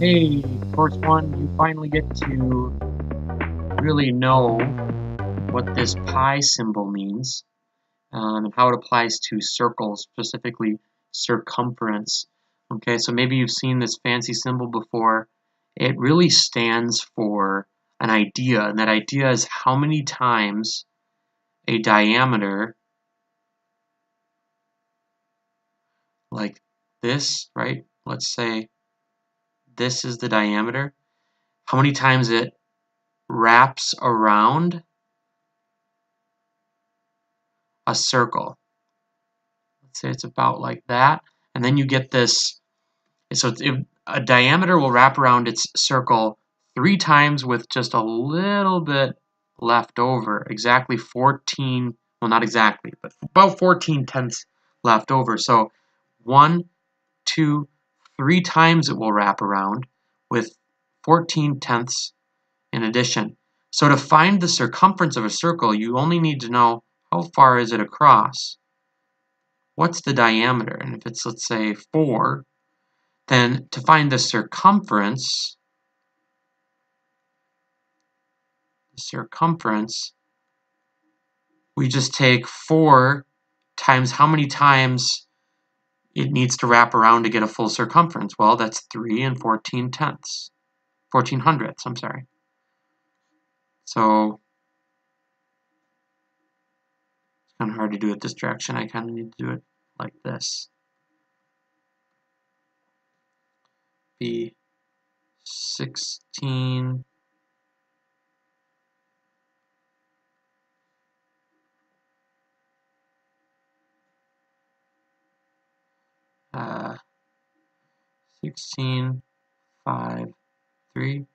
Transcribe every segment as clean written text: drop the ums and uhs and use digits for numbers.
Hey, course one, you finally get to really know what this pi symbol means and how it applies to circles, specifically circumference. Okay, so maybe you've seen this fancy symbol before. It really stands for an idea, and that idea is how many times a diameter like this, right? Let's say this is the diameter. How many times it wraps around a circle. Let's say it's about like that. And then you get this, so a diameter will wrap around its circle 3 times with just a little bit left over, exactly 14, well not exactly, but about 14/10 left over. So 1, 2, 3 times it will wrap around with 14/10 in addition. So to find the circumference of a circle, you only need to know how far is it across. What's the diameter? And if it's, let's say, 4, then to find the circumference, we just take 4 times how many times it needs to wrap around to get a full circumference. Well, that's 3 and 14/10. 14/100, I'm sorry. So it's kind of hard to do it this direction. I kind of need to do it like this. Be 16 16 5 3.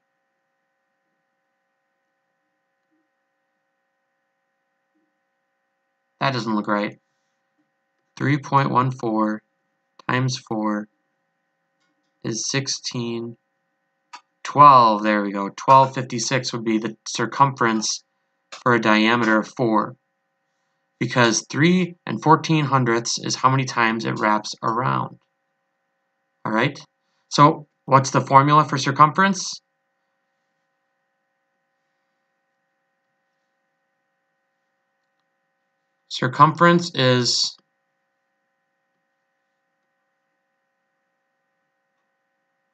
That doesn't look right. 3.14 times 4 is 16. 12, there we go. 1256 would be the circumference for a diameter of 4. Because 3 and 14/100 is how many times it wraps around. Alright? So, what's the formula for circumference? Circumference is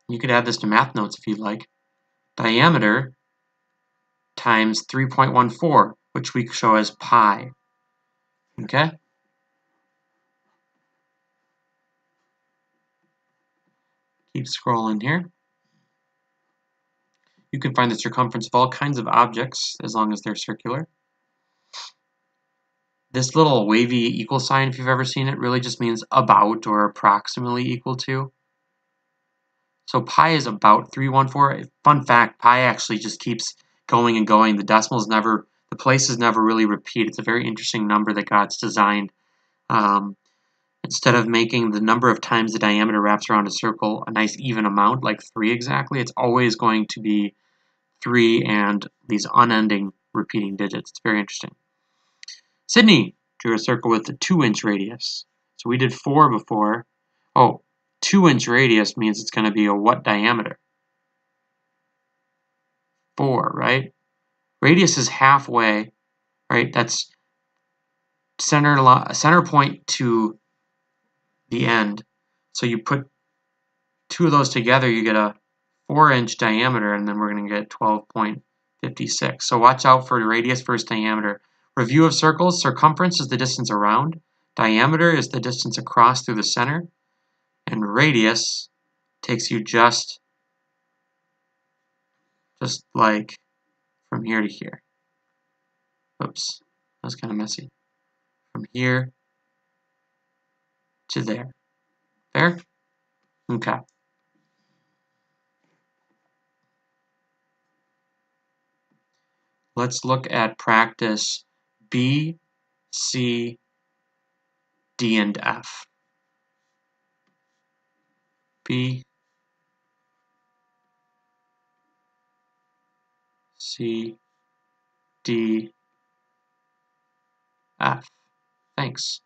you could add this to math notes if you'd like. Diameter times 3.14, which we show as pi. Okay? Keep scrolling here. You can find the circumference of all kinds of objects as long as they're circular. This little wavy equal sign, if you've ever seen it, really just means about or approximately equal to. So pi is about 314. Fun fact, pi actually just keeps going and going. The places never really repeat. It's a very interesting number that God's designed. Instead of making the number of times the diameter wraps around a circle a nice even amount, like 3 exactly, it's always going to be 3 and these unending repeating digits. It's very interesting. Sydney drew a circle with a 2-inch radius. So we did 4 before. Oh, 2-inch radius means it's going to be a what diameter? 4, right? Radius is halfway, right? That's center point to the end. So you put 2 of those together, you get a 4-inch diameter, and then we're going to get 12.56. So watch out for radius versus diameter. Review of circles. Circumference is the distance around. Diameter is the distance across through the center. And radius takes you just like from here to here. Oops, that was kind of messy. From here to there. There? Okay. Let's look at practice B, C, D, and F. B, C, D, F. Thanks.